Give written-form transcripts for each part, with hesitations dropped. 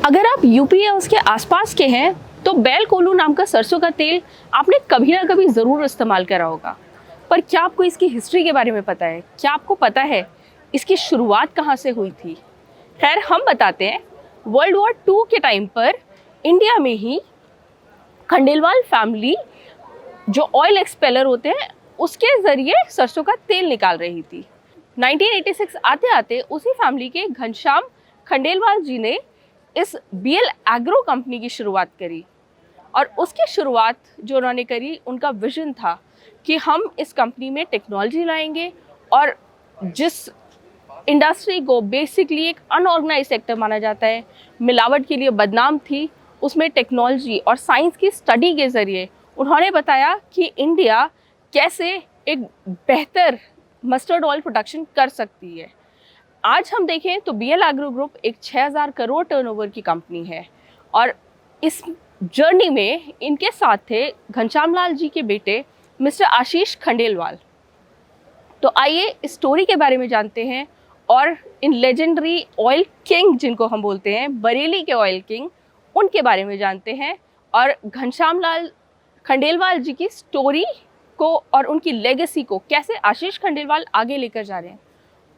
अगर आप यूपी या उसके आसपास के हैं तो बैल कोल्हू नाम का सरसों का तेल आपने कभी ना कभी ज़रूर इस्तेमाल करा होगा। पर क्या आपको इसकी हिस्ट्री के बारे में पता है? क्या आपको पता है इसकी शुरुआत कहाँ से हुई थी? खैर, हम बताते हैं। वर्ल्ड वॉर 2 के टाइम पर इंडिया में ही खंडेलवाल फैमिली जो ऑयल एक्सपेलर होते हैं उसके ज़रिए सरसों का तेल निकाल रही थी। 1986 आते आते उसी फैमिली के घनश्याम खंडेलवाल जी ने इस बीएल एग्रो कंपनी की शुरुआत करी। और उसकी शुरुआत जो उन्होंने करी, उनका विजन था कि हम इस कंपनी में टेक्नोलॉजी लाएंगे और जिस इंडस्ट्री को बेसिकली एक अनऑर्गेनाइज सेक्टर माना जाता है, मिलावट के लिए बदनाम थी, उसमें टेक्नोलॉजी और साइंस की स्टडी के ज़रिए उन्होंने बताया कि इंडिया कैसे एक बेहतर मस्टर्ड ऑयल प्रोडक्शन कर सकती है। आज हम देखें तो बीएल एग्रो ग्रुप एक 6000 करोड़ टर्नओवर की कंपनी है और इस जर्नी में इनके साथ थे घनश्याम लाल जी के बेटे मिस्टर आशीष खंडेलवाल। तो आइए इस स्टोरी के बारे में जानते हैं और इन लेजेंडरी ऑयल किंग, जिनको हम बोलते हैं बरेली के ऑयल किंग, उनके बारे में जानते हैं और घनश्याम लाल खंडेलवाल जी की स्टोरी को और उनकी लेगेसी को कैसे आशीष खंडेलवाल आगे लेकर जा रहे हैं,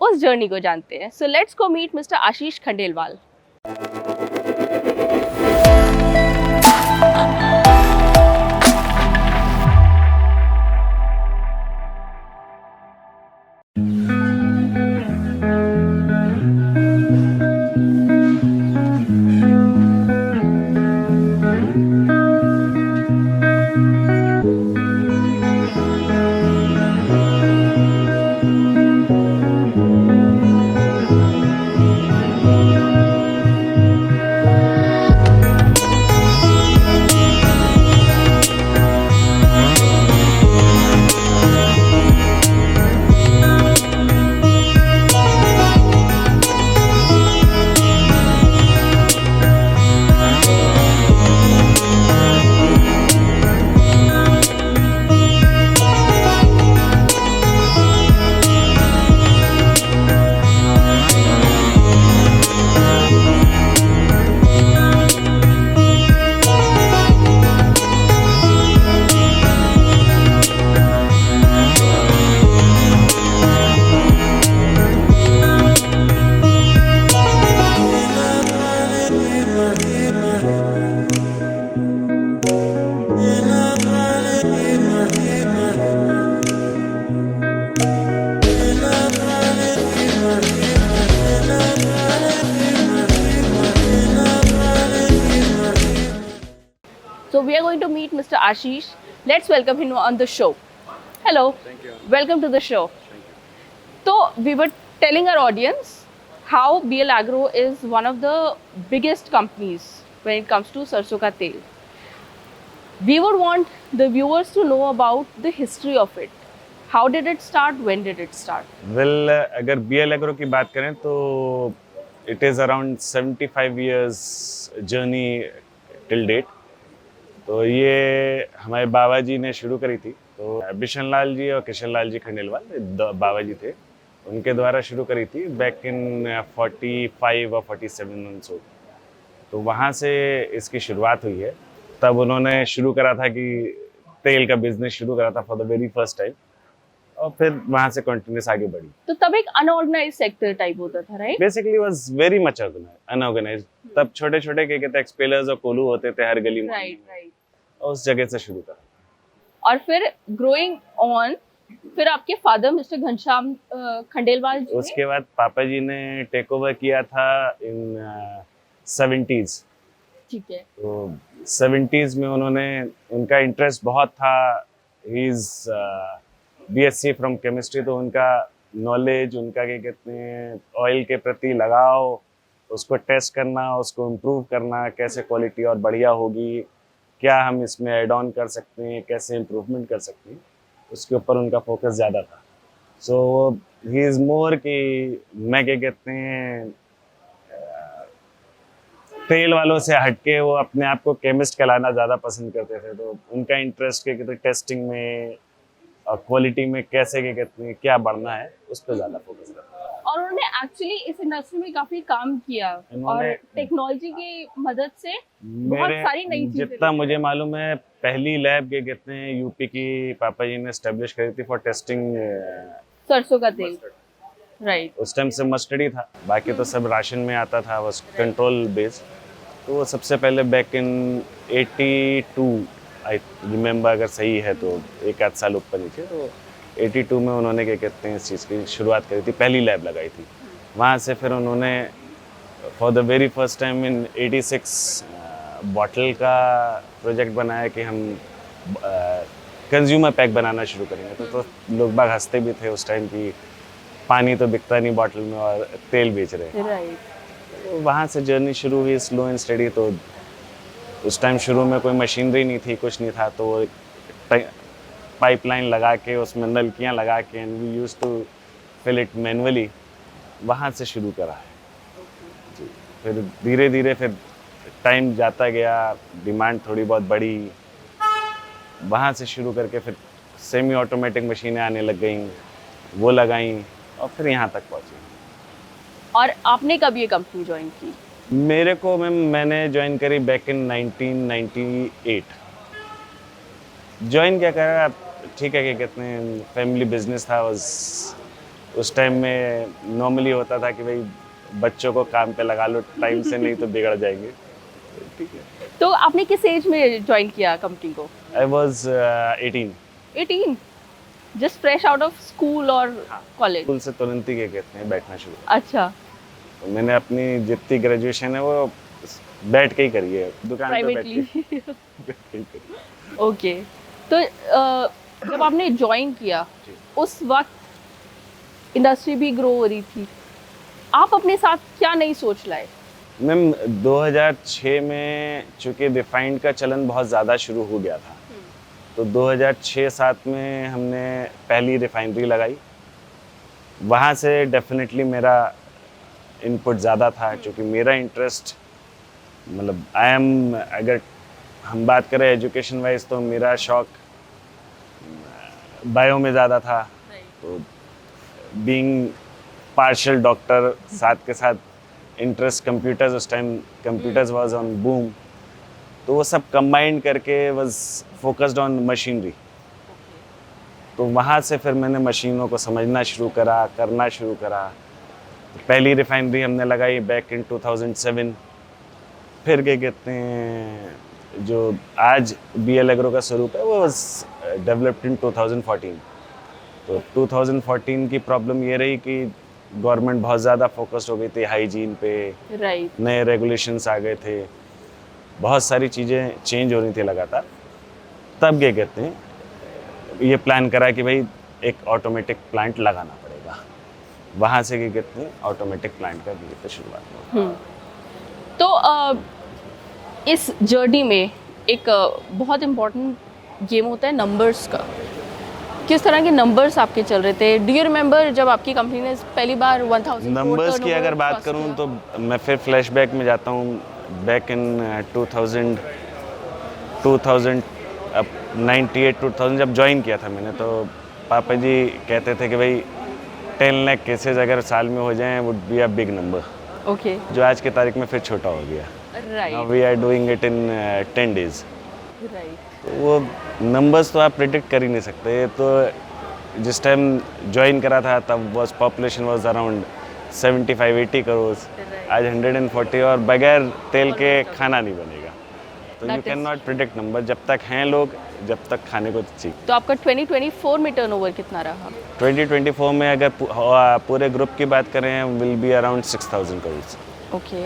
उस जर्नी को जानते हैं। So let's go meet mister Ashish Khandelwal. So we are going to meet Mr. Ashish. Let's welcome him on the show. Hello. Thank you. Welcome to the show. Thank you. So we were telling our audience how BL Agro is one of the biggest companies when it comes to सरसों का तेल. We would want the viewers to know about the history of it. How did it start? When did it start? Well, अगर BL Agro की बात करें तो it is around 75 years journey till date. तो ये हमारे बाबा जी ने शुरू करी थी। तो बिशन लाल जी और किशन लाल जी खंडेलवाल बाबा जी थे, उनके द्वारा शुरू करी थी बैक इन 45 और 47 सो। तो वहाँ से इसकी शुरुआत हुई है। तब उन्होंने शुरू करा था कि तेल का बिजनेस शुरू करा था for the very first time, और फिर वहाँ से कंटिन्यूस आगे बढ़ी। तो तब एक अनऑर्गेनाइज सेक्टर टाइप होता था, right? Basically was very much unorganise. तब छोटे छोटे क्या कहते हैं एक्सपेलर्स और कोलू होते थे हर गली में, राइट। उस जगह से शुरू करा। और फिर ग्रोइंग ऑन, फिर आपके फादर मिस्टर घनश्याम खंडेलवाल जी उसके बाद पापा जी ने टेक ओवर किया था इन 70s। ठीक है। तो 70s में उन्होंने, उनका इंटरेस्ट बहुत था। He is BSc from chemistry, तो उनका नॉलेज, उनका क्या कहते हैं ऑयल के प्रति लगाव, उसको टेस्ट करना, उसको इम्प्रूव करना, कैसे क्वालिटी और बढ़िया होगी, क्या हम इसमें ऐड ऑन कर सकते हैं, कैसे इम्प्रूवमेंट कर सकते हैं, उसके ऊपर उनका फोकस ज़्यादा था। सो ही इज़ मोर कि मैं क्या कहते हैं तेल वालों से हटके वो अपने आप को केमिस्ट कहलाना ज़्यादा पसंद करते थे। तो उनका इंटरेस्ट क्या कहते हैं टेस्टिंग में और क्वालिटी में कैसे क्या कहते हैं क्या बढ़ना है, उस पर ज़्यादा फोकस करता है। और उन्होंने एक्चुअली इस इंडस्ट्री में काफी काम किया और इन्होंने- टेक्नोलॉजी की मदद से बहुत मेरे सारी नई चीजें जितना मुझे मालूम है, पहली लैब ये कहते हैं यूपी की पापा जी ने एस्टेब्लिश करी थी फॉर टेस्टिंग। सरसों का तेल, राइट। उस टाइम से मस्टर्ड ही था, बाकी तो सब राशन में आता था, बस कंट्रोल बेस्ड। तो वो सबसे पहले बैक इन 82 आई रिमेम्बर, अगर सही है तो एक आध साल ऊपर नीचे, तो 82 में उन्होंने क्या कहते हैं इस चीज़ की शुरुआत करी थी, पहली लैब लगाई थी। वहाँ से फिर उन्होंने for the very first time in 86 bottle का प्रोजेक्ट बनाया कि हम कंज्यूमर पैक बनाना शुरू करेंगे। तो लोग बाग हंसते भी थे उस टाइम की पानी तो बिकता नहीं बॉटल में और तेल बेच रहे हैं। राइट। तो वहाँ से जर्नी शुरू हुई स्लो एंड स्टडी। तो उस टाइम शुरू में कोई मशीनरी नहीं थी, कुछ नहीं था, तो पाइपलाइन लगा के उसमें नलकियाँ लगा के and we used to fill it manually, वहाँ से शुरू करा है जी। फिर धीरे धीरे फिर टाइम जाता गया, डिमांड थोड़ी बहुत बढ़ी, वहाँ से शुरू करके फिर सेमी ऑटोमेटिक मशीनें आने लग गई, वो लगाई और फिर यहाँ तक पहुँची। और आपने कब ये कंपनी ज्वाइन की? मेरे को मैंने ज्वाइन करी बैक इन 1998। ज्वाइन क्या करा, ठीक है, क्या कहते हैं, फैमिली बिजनेस था। उस टाइम में नॉर्मली होता था कि भाई बच्चों को काम पे लगा लो टाइम से, नहीं तो बिगड़ जाएंगे। ठीक है। तो आपने किस एज में ज्वाइन किया कंपनी को? I was 18। 18? Just fresh out of school और कॉलेज? स्कूल से तुरंत ही क्या कहते हैं बैठना शुरू। अच्छा। तो मैंने अपनी जितनी ग्रेजुएशन है वो बैठ के ही करी है, दुकान पे बैठ प्राइवेटली? के ही करी। ओके। तो जब आपने ज्वाइन किया उस वक्त इंडस्ट्री भी ग्रो हो रही थी, आप अपने साथ क्या नई सोच लाए? मैम 2006 में चूँकि रिफाइंड का चलन बहुत ज़्यादा शुरू हो गया था, तो 2006-07 में हमने पहली रिफाइनरी लगाई। वहाँ से डेफिनेटली मेरा इनपुट ज़्यादा था, क्योंकि मेरा इंटरेस्ट मतलब अगर हम बात करें एजुकेशन वाइज तो मेरा शौक बायो में ज़्यादा था। तो बीइंग पार्शियल डॉक्टर, साथ के साथ इंटरेस्ट कंप्यूटर्स, उस time computers was on boom, तो वो सब कंबाइंड करके वाज फोकस्ड ऑन मशीनरी। तो वहाँ से फिर मैंने मशीनों को समझना शुरू करा, करना शुरू करा। पहली रिफाइनरी हमने लगाई बैक इन 2007। फिर क्या कहते हैं, जो आज BL एग्रो का स्वरूप है वो डेवलप्ड इन 2014। तो 2014 की प्रॉब्लम ये रही कि गवर्नमेंट बहुत ज़्यादा फोकस्ड हो गई थी हाइजीन पे, राइट। नए रेगुलेशंस आ गए थे, बहुत सारी चीज़ें चेंज हो रही थी लगातार। तब क्या कहते हैं, ये प्लान करा कि भाई एक ऑटोमेटिक प्लांट लगाना पड़ेगा। वहाँ से क्या कहते हैं ऑटोमेटिक प्लांट का भी तो शुरुआत हुई। तो इस जर्नी में एक बहुत इम्पोर्टेंट गेम होता है नंबर्स का। किस तरह के नंबर्स आपके चल रहे थे? डू यू रिमेंबर जब आपकी कंपनी ने पहली बार 1000 नंबर्स की अगर बात करूं तो मैं फिर फ्लैशबैक में जाता हूं। बैक इन 2000 98-2000 जब ज्वाइन किया था मैंने, तो पापा जी कहते थे कि भाई 10 लाख केसेस अगर साल में हो जाएं would be a big number. Okay. जो आज की तारीख में फिर छोटा हो गया। Right. We are doing it in 10 days. Right. तो वो नंबर्स तो आप प्रिडिक्ट कर ही नहीं सकते। तो जिस टाइम ज्वाइन करा था तब was population was around 75-80 crore. आज 140, और बगैर तेल के खाना नहीं बनेगा। तो you can not predict number, जब तक हैं लोग, जब तक खाने को चाहिए। तो आपका 2024 में टर्नओवर कितना रहा? 2024 में अगर पूरे ग्रुप की बात करें will be around 6000 crore. Okay,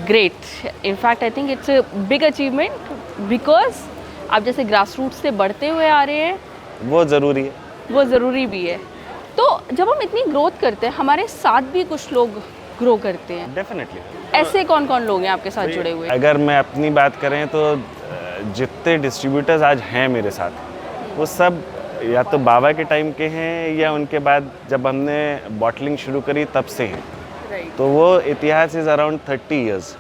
great. In fact I think it's a big achievement because आप जैसे ग्रास रूट से बढ़ते हुए आ रहे हैं, वो ज़रूरी है, वो ज़रूरी भी है। तो जब हम इतनी ग्रोथ करते हैं, हमारे साथ भी कुछ लोग ग्रो करते हैं। डेफिनेटली। ऐसे कौन कौन लोग हैं आपके साथ जुड़े हुए? अगर मैं अपनी बात करें तो जितने डिस्ट्रीब्यूटर्स आज हैं मेरे साथ, वो सब या तो बाबा के टाइम के हैं या उनके बाद जब हमने बॉटलिंग शुरू करी तब से हैं। तो वो इतिहास इज़ अराउंड 30 ईयर्स।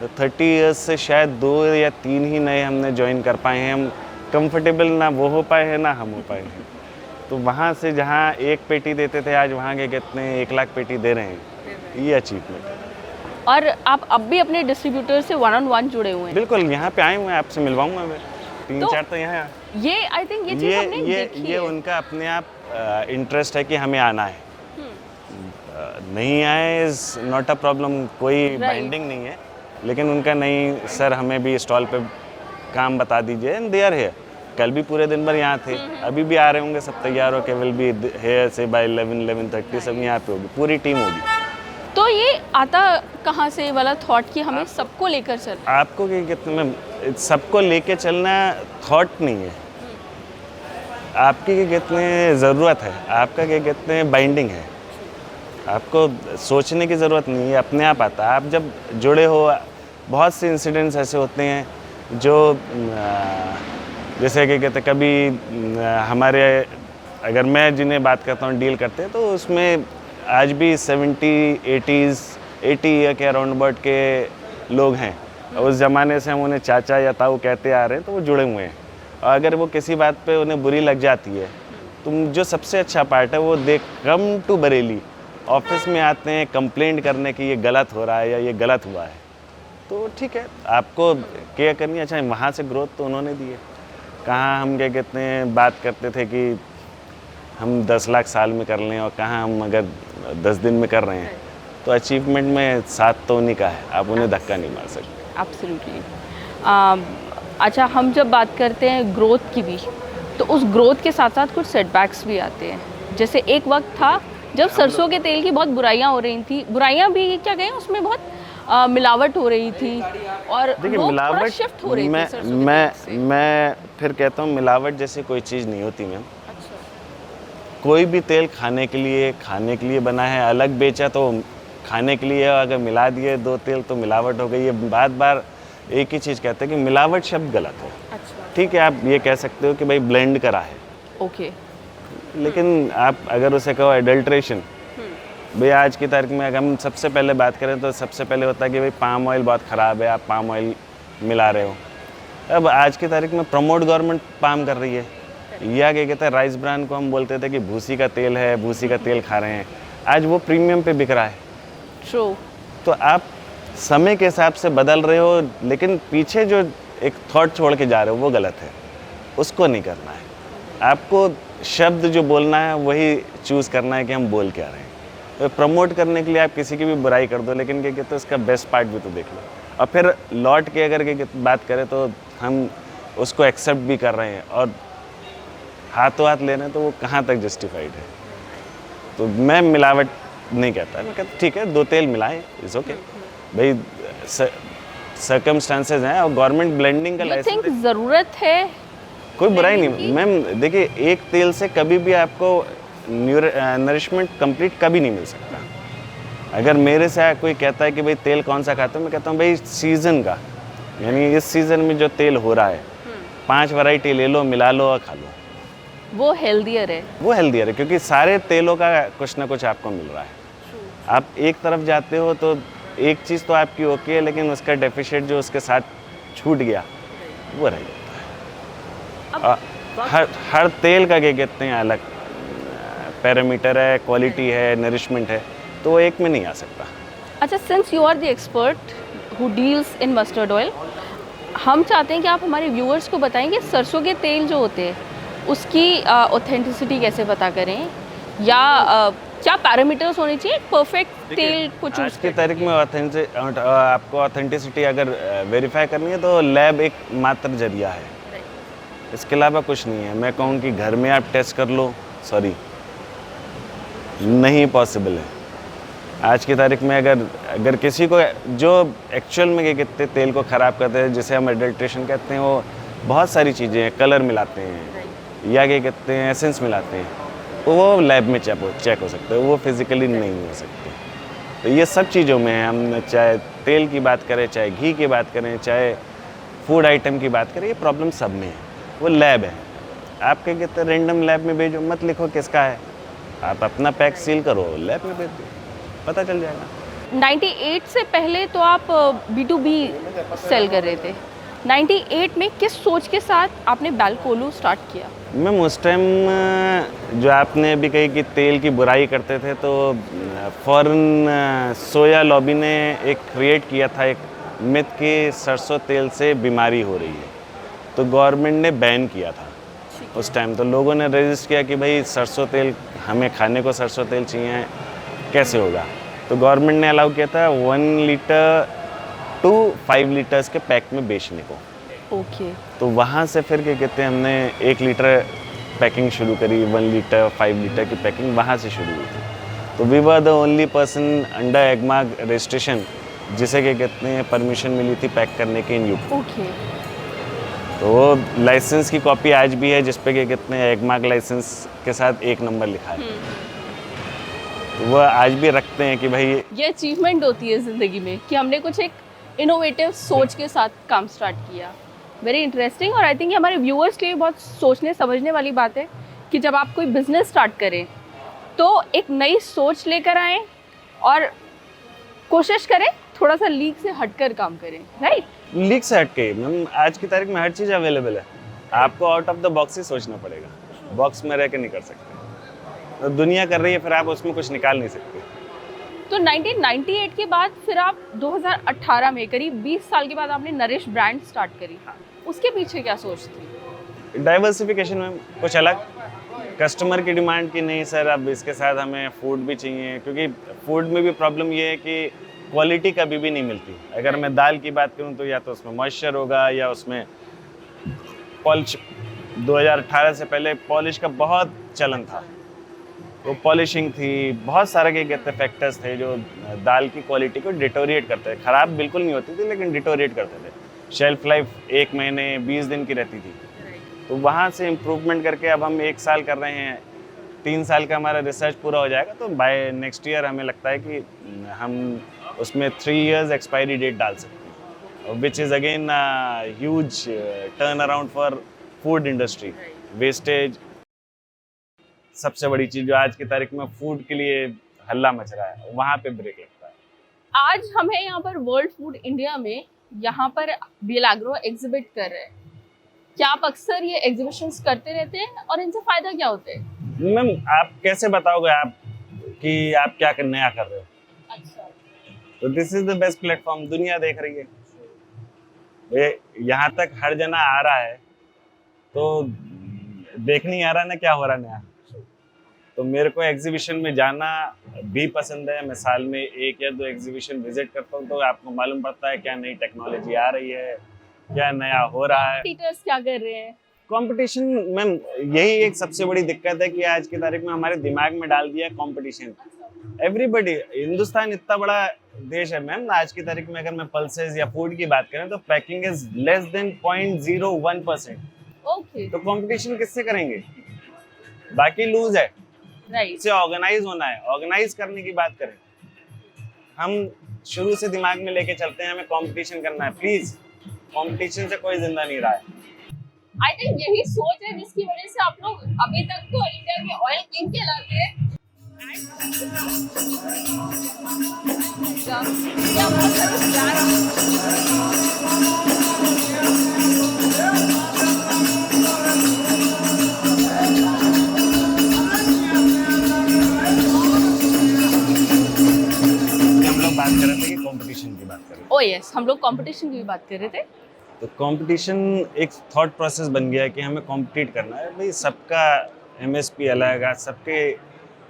तो 30 ईयर्स से शायद 2 या 3 ही नए हमने ज्वाइन कर पाए हैं। हम कंफर्टेबल ना वो हो पाए हैं ना हम हो पाए हैं। तो वहाँ से जहाँ 1 पेटी देते थे आज वहाँ के कितने 1 लाख पेटी दे रहे हैं, ये अचीवमेंट है। और आप अब भी अपने डिस्ट्रीब्यूटर से 1-on-1 जुड़े हुए हैं। बिल्कुल, यहाँ पे आए हुए हैं, आपसे मिलवाऊंगा मैं। 3-4 तो यहाँ ये आई थिंक ये चीज़ हमने देखी ये है। उनका अपने आप इंटरेस्ट है कि हमें आना है। नहीं आए इज नॉट अ प्रॉब्लम, कोई बाइंडिंग नहीं है, लेकिन उनका नहीं सर हमें भी स्टॉल पे काम बता दीजिए, एंड दे आर हियर। कल भी पूरे दिन भर यहाँ थे, अभी भी आ रहे होंगे, सब तैयार होके विल बी हियर से बाय 11-11:30 सब यहाँ पे होगी, पूरी टीम होगी। तो ये आता कहाँ से वाला थॉट कि हमें सबको लेकर चल? आपको कि कितने में सबको लेके चलना थॉट नहीं है, आपकी कि कितने ज़रूरत है, आपका कि कितने बाइंडिंग है, आपको सोचने की ज़रूरत नहीं है, अपने आप आता है। आप जब जुड़े हो, बहुत से इंसिडेंट्स ऐसे होते हैं जो जैसे कि कहते कभी हमारे, अगर मैं जिन्हें बात करता हूँ डील करते हैं, तो उसमें आज भी 80 ईयर के अराउंड अबाउट के लोग हैं। उस ज़माने से हम उन्हें चाचा या ताऊ कहते आ रहे हैं, तो वो जुड़े हुए हैं। और अगर वो किसी बात पे उन्हें बुरी लग जाती है, तो जो सबसे अच्छा पार्ट है वो दे कम टू बरेली, ऑफिस में आते हैं कंप्लेंट करने कि ये गलत हो रहा है या ये गलत हुआ है। तो ठीक है, आपको केयर करनी है। अच्छा, वहाँ से ग्रोथ तो उन्होंने दी है। कहाँ हम क्या कहते हैं बात करते थे कि हम 10 लाख साल में कर लें, और कहाँ हम अगर 10 दिन में कर रहे हैं, तो अचीवमेंट में साथ तो उन्हीं का है, आप उन्हें धक्का नहीं मार सकते। एब्सोल्युटली। अच्छा, हम जब बात करते हैं ग्रोथ की भी, तो उस ग्रोथ के साथ साथ कुछ सेटबैक्स भी आते हैं। जैसे एक वक्त था जब सरसों के तेल की बहुत बुराइयां हो रही थी, बुराइयां भी क्या कहें, उसमें बहुत मिलावट हो रही थी और देखिए, लोग थोड़ा मिलावट शिफ्ट हो रही थी सरसों के तेल से। मैं फिर कहता हूँ मिलावट जैसी कोई चीज़ नहीं होती मैम। कोई भी तेल खाने के लिए बना है, अलग बेचा तो खाने के लिए, अगर मिला दिए 2 तेल तो मिलावट हो गई। ये बार एक ही चीज़ कहते हैं कि मिलावट शब्द गलत है। ठीक है, आप ये कह सकते हो कि भाई ब्लेंड करा है, ओके, लेकिन आप अगर उसे कहो एडल्ट्रेशन, भाई आज की तारीख में अगर हम सबसे पहले बात करें तो सबसे पहले होता है कि भाई पाम ऑयल बहुत ख़राब है, आप पाम ऑयल मिला रहे हो। अब आज की तारीख में प्रमोट गवर्नमेंट पाम कर रही है, या क्या कहते हैं राइस ब्रान को हम बोलते थे कि भूसी का तेल है, भूसी का तेल खा रहे हैं, आज वो प्रीमियम पे बिक रहा है। ट्रू। तो आप समय के हिसाब से बदल रहे हो, लेकिन पीछे जो एक थॉट छोड़ के जा रहे हो वो गलत है, उसको नहीं करना है। आपको शब्द जो बोलना है वही चूज़ करना है कि हम बोल क्या रहे हैं। तो प्रमोट करने के लिए आप किसी की भी बुराई कर दो, लेकिन क्या कहते हैं उसका बेस्ट पार्ट भी तो देख लो। और फिर लौट के अगर क्या बात करें तो हम उसको एक्सेप्ट भी कर रहे हैं और हाथों हाथ ले रहे हैं, तो वो कहाँ तक जस्टिफाइड है। तो मैं मिलावट नहीं कहता, मैं कहता ठीक है 2 तेल मिलाएं, इट्स ओके भाई, सर्कमस्टांसेस हैं और गवर्नमेंट ब्लेंडिंग का लाइसेंस। यू थिंक ज़रूरत है? कोई बुराई नहीं मैम। देखिए, एक तेल से कभी भी आपको नरिशमेंट कंप्लीट कभी नहीं मिल सकता। अगर मेरे से कोई कहता है कि भाई तेल कौन सा खाता हूँ, मैं कहता हूँ भाई सीज़न का, यानी इस सीज़न में जो तेल हो रहा है 5 वैरायटी ले लो, मिला लो और खा लो, वो हेल्दियर है। वो हेल्दियर है, क्योंकि सारे तेलों का कुछ ना कुछ आपको मिल रहा है। आप एक तरफ जाते हो तो एक चीज़ तो आपकी ओके है, लेकिन उसका डेफिशिएट जो उसके साथ छूट गया वो रह जाता है। हर तेल का क्या कहते हैं अलग पैरामीटर है, क्वालिटी है, नरिशमेंट है, तो वो एक में नहीं आ सकता। अच्छा, since you are the expert who deals in mustard oil, हम चाहते हैं कि आप हमारे व्यूअर्स को बताएंगे सरसों के तेल जो होते हैं उसकी ऑथेंटिसिटी कैसे पता करें, या क्या पैरामीटर्स होने चाहिए परफेक्ट तेल को चूज आज की तारीख में आपको ऑथेंटिसिटी अगर वेरीफाई करनी है तो लैब एक मात्र जरिया है, इसके अलावा कुछ नहीं है। मैं कहूँ कि घर में आप टेस्ट कर लो, सॉरी नहीं पॉसिबल है। आज की तारीख में अगर किसी को जो एक्चुअल में क्या कहते हैं तेल को ख़राब करते हैं, जिसे हम एडल्ट्रेशन कहते हैं, वो बहुत सारी चीज़ें हैं, कलर मिलाते हैं या क्या कहते हैं एसेंस मिलाते हैं, वो लैब में चेक हो सकता है, वो फिज़िकली नहीं हो सकते। तो ये सब चीज़ों में है, हम चाहे तेल की बात करें, चाहे घी की बात करें, चाहे फूड आइटम की बात करें, ये प्रॉब्लम सब में है। वो लैब है, आप क्या कहते हैं रेंडम लैब में भेजो, मत लिखो किसका है, आप अपना पैक सील करो, लैब में भेज दो, पता चल जाएगा। 98 से पहले तो आप B2B सेल कर रहे थे, 98 में किस सोच के साथ आपने बेलकोलू स्टार्ट किया? मैम उस टाइम जो आपने अभी कही कि तेल की बुराई करते थे, तो फॉरेन सोया लॉबी ने एक क्रिएट किया था एक मिथ कि सरसों तेल से बीमारी हो रही है, तो गवर्नमेंट ने बैन किया था उस टाइम। तो लोगों ने रजिस्ट किया कि भाई सरसों तेल, हमें खाने को सरसों तेल चाहिए, कैसे होगा। तो गवर्नमेंट ने अलाउ किया था 1 लीटर टू 5 लीटर्स के पैक में बेचने को। ओके। तो वहाँ से फिर क्या कहते हैं, हमने 1 लीटर पैकिंग शुरू करी, 1 लीटर 5 लीटर की पैकिंग वहाँ से शुरू हुई थी। तो we were the only person under Agmark registration जिसे क्या कहते हैं परमिशन मिली थी पैक करने की इन यूपी। ओके। तो वो लाइसेंस की कॉपी आज भी है जिस पे क्या कहते हैं एगमार्क लाइसेंस के साथ 1 नंबर लिखा है। तो वो आज भी रखते हैं कि भाई ये अचीवमेंट होती है ज़िंदगी में कि हमने कुछ एक इनोवेटिव सोच के साथ काम स्टार्ट किया। Very interesting. और आई थिंक हमारे व्यूअर्स के लिए बहुत सोचने समझने वाली बात है कि जब आप कोई बिजनेस स्टार्ट करें तो एक नई सोच लेकर आएँ और कोशिश करें थोड़ा सा लीक से हटकर काम करें, राइट? लीक से हटके मैम आज की तारीख में हर चीज़ अवेलेबल है, आपको आउट ऑफ द बॉक्स ही सोचना पड़ेगा, बॉक्स में रह के नहीं कर सकते। तो दुनिया कर रही है, फिर आप उसमें कुछ निकाल नहीं सकते। तो 1998 के बाद फिर आप 2018 में करीब 20 साल के बाद आपने नरिश ब्रांड स्टार्ट करी। उसके पीछे क्या सोच थी? डाइवर्सिफिकेशन में कुछ अलग, कस्टमर की डिमांड की नहीं सर अब इसके साथ हमें फूड भी चाहिए, क्योंकि फूड में भी प्रॉब्लम ये है कि क्वालिटी कभी भी नहीं मिलती। अगर मैं दाल की बात करूं तो या तो उसमें मॉइस्चर होगा या उसमें पॉलिश। 2018 से पहले पॉलिश का बहुत चलन था, तो पॉलिशिंग थी, बहुत सारे के कहते फैक्टर्स थे जो दाल की क्वालिटी को डिटोरिएट करते थे। ख़राब बिल्कुल नहीं होती थी लेकिन डिटोरिएट करते थे। शेल्फ लाइफ 1 महीने 20 दिन की रहती थी। तो वहाँ से इम्प्रूवमेंट करके अब हम 1 साल कर रहे हैं, 3 साल का हमारा रिसर्च पूरा हो जाएगा तो बाय नेक्स्ट ईयर हमें लगता है कि हम उसमें 3 इयर्स एक्सपायरी डेट डाल सकते हैं, which is again huge turn around for food industry. Wastage सबसे बड़ी चीज़ जो आज की तारीख में फूड के लिए हल्ला मच रहा है, वहाँ पे ब्रेक लगता है। आज हमें यहाँ पर वर्ल्ड फूड इंडिया में यहाँ पर बेलाग्रो एग्जिबिट कर रहे हैं। क्या आप अक्सर ये एग्जीबिशंस करते रहते हैं और इनसे फायदा क्या होता है? मैम आप कैसे बताओगे आप कि आप क्या नया कर रहे हो? अच्छा। तो this is the best platform, दुनिया देख रही है, ये यहाँ तक हर जना आ रहा है तो देख नहीं आ रहा ना क्या हो रहा नया। तो मेरे को एग्जीबिशन में जाना भी पसंद है, मैं साल में 1 या 2 एग्जीबिशन विजिट करता हूँ, तो आपको मालूम पड़ता है क्या नई टेक्नोलॉजी आ रही है, क्या नया हो रहा है। टीचर्स क्या कर रहे हैं? कंपटीशन मैम यही एक सबसे बड़ी दिक्कत है कि आज की तारीख में हमारे दिमाग में डाल दिया कंपटीशन। एवरीबडी, हिंदुस्तान इतना बड़ा देश है मैम, आज की तारीख में अगर मैं पल्सेस या फूड की बात करें तो packing is less than 0.01%। Okay. तो कंपटीशन किससे करेंगे? बाकी लूज है, राइट। इसे ऑर्गेनाइज होना है। ऑर्गेनाइज करने की बात करें, हम शुरू से दिमाग में लेके चलते हैं हमें कंपटीशन करना है। प्लीज, कंपटीशन से कोई जिंदा नहीं रहा है। आई थिंक यही सोच है जिसकी वजह से आप लोग अभी तक तो इंडिया के ऑयल किंग कहलाते हैं। क्या बहुत सारे प्यार बात कर रहे थे कि कंपटीशन की बात कर रहे थे। ओह यस, हम लोग कंपटीशन की भी बात कर रहे थे। तो कंपटीशन एक थॉट प्रोसेस बन गया कि हमें कॉम्पिटिट करना है। भाई सबका एमएसपी अलग है, सबके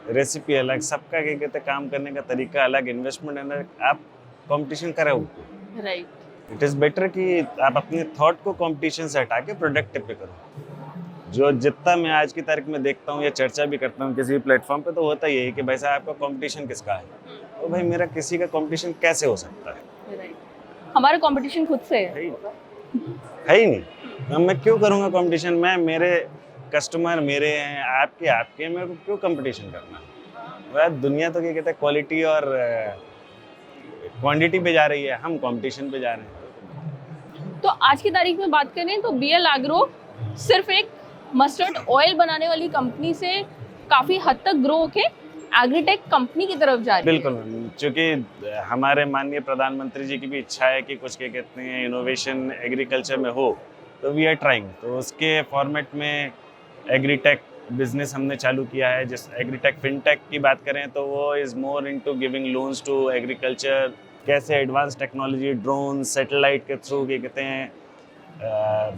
रेसिपी अलग, सबका क्या कहते हैं काम करने का तरीका अलग, इन्वेस्टमेंट अलग, आप कंपटीशन करें उनको। राइट। इट इज़ बेटर कि आप अपने थॉट को कंपटीशन से हटा के प्रोडक्ट पे करो। जो जितना मैं आज की तारीख में देखता हूँ या चर्चा भी करता हूँ किसी भी प्लेटफॉर्म पे, तो होता ही है कि भाई साहब आपका कंपटीशन किसका है। तो भाई मेरा किसी का कंपटीशन कैसे हो सकता है? राइट। हमारा कंपटीशन खुद से है ही नहीं। मैं क्यों करूँगा कंपटीशन? मैं, मेरे कस्टमर मेरे हैं, आपके मेरे को क्यों कंपटीशन करना? दुनिया तो क्या कहते हैं क्वालिटी और क्वांटिटी पे जा रही है, हम कंपटीशन पे जा रहे हैं। तो आज की तारीख में बात करें तो बीएल एग्रो सिर्फ एक मस्टर्ड ऑयल बनाने वाली कंपनी से काफ़ी हद तक ग्रो होके एग्रीटेक कंपनी की तरफ जा रही है। बिल्कुल मैम, क्योंकि हमारे माननीय प्रधानमंत्री जी की भी इच्छा है कि कुछ क्या कहते हैं इनोवेशन एग्रीकल्चर में हो, तो वी आर ट्राइंग। तो उसके फॉर्मेट में एग्रीटेक बिजनेस हमने चालू किया है। जिस एग्रीटेक फिनटेक की बात करें तो वो is more into giving loans to agriculture, कैसे एडवांस टेक्नोलॉजी, ड्रोन, सैटेलाइट के थ्रू क्या कहते हैं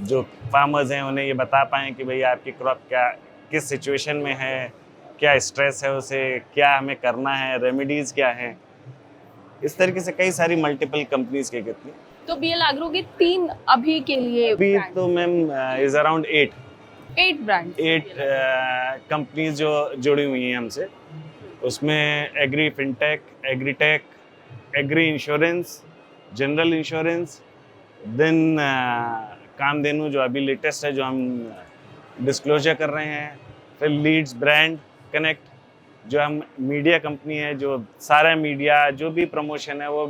जो फार्मर्स हैं उन्हें ये बता पाएँ कि भाई आपकी क्रॉप क्या किस सिचुएशन में है, क्या स्ट्रेस है उसे, क्या हमें करना है, रेमेडीज क्या हैं। इस तरीके से कई सारी मल्टीपल कंपनीज के कहती हैं। तो बीएल एग्रो के 3 अभी के लिए अभी तो ma'am is around 8 brand 8 companies जो जुड़ी हुई हैं हमसे। उसमें agri fintech, agritech, agri insurance, general insurance, then Kamdhenu जो अभी लेटेस्ट है जो हम डिस्क्लोजर कर रहे हैं, फिर लीड्स ब्रांड कनेक्ट जो हम मीडिया कंपनी है, जो सारा मीडिया जो भी प्रमोशन है वो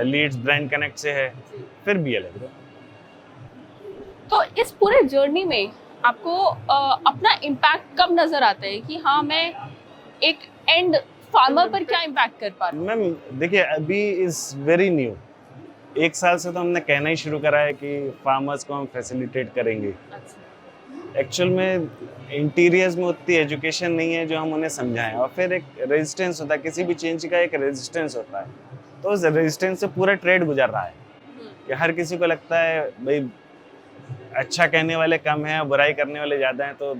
लीड्स ब्रांड कनेक्ट से है, फिर बीएल एग्रो। तो इस पूरे जर्नी में आपको अपना इम्पैक्ट कब नजर आता है कि हाँ मैं एक एंड फार्मर पर क्या इम्पैक्ट कर पा रहा हूँ? मैम देखिए अभी इज वेरी न्यू, 1 साल से तो हमने कहना ही शुरू करा है कि फार्मर्स को हम फैसिलिटेट करेंगे। एक्चुअल में इंटीरियर्स में उतनी एजुकेशन नहीं है जो हम उन्हें समझाएं, और फिर एक रेजिस्टेंस होता है, किसी भी चेंज का एक रेजिस्टेंस होता है। तो उस रेजिस्टेंस से पूरा ट्रेड गुजर रहा है कि हर किसी को लगता है भाई अच्छा कहने वाले कम हैं, बुराई करने वाले ज़्यादा हैं, तो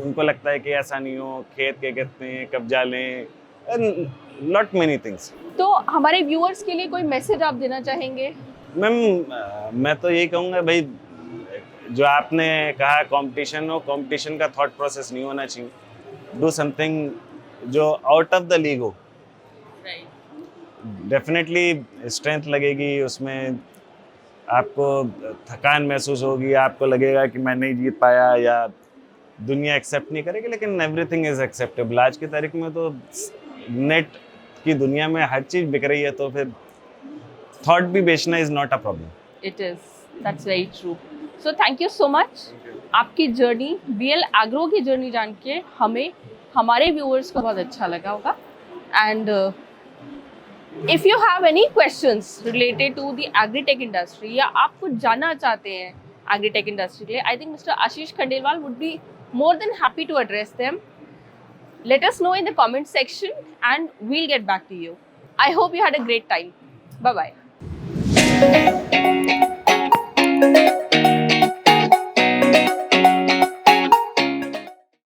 उनको लगता है कि ऐसा नहीं हो, खेत के कहते हैं कब्जा लें, नॉट मेनी थिंग्स। तो हमारे व्यूअर्स के लिए कोई मैसेज आप देना चाहेंगे? मैम मैं तो यही कहूँगा भाई, जो आपने कहा कंपटीशन हो, कंपटीशन का थॉट प्रोसेस नहीं होना चाहिए। डू समथिंग जो आउट ऑफ द लीग हो। डेफिनेटली स्ट्रेंथ लगेगी उसमें, आपको थकान महसूस होगी, आपको लगेगा कि मैं नहीं जीत पाया या दुनिया एक्सेप्ट नहीं करेगी, लेकिन एवरीथिंग इज एक्सेप्टेबल। आज की तारीख में तो नेट की दुनिया में हर चीज़ बिक रही है, तो फिर थॉट भी बेचना is not a problem. It is, that's very true. So thank you so much. आपकी जर्नी, बीएल एग्रो की जर्नी जान के हमें, हमारे व्यूअर्स को बहुत अच्छा लगा होगा। And if you have any questions related to the agritech industry, या आप कुछ जानना चाहते हैं एग्रीटेक इंडस्ट्री के लिए, I think mister Ashish Khandelwal would be more than happy to address them. Let us know in the comment section and we'll get back to you. I hope you had a great time. Bye bye.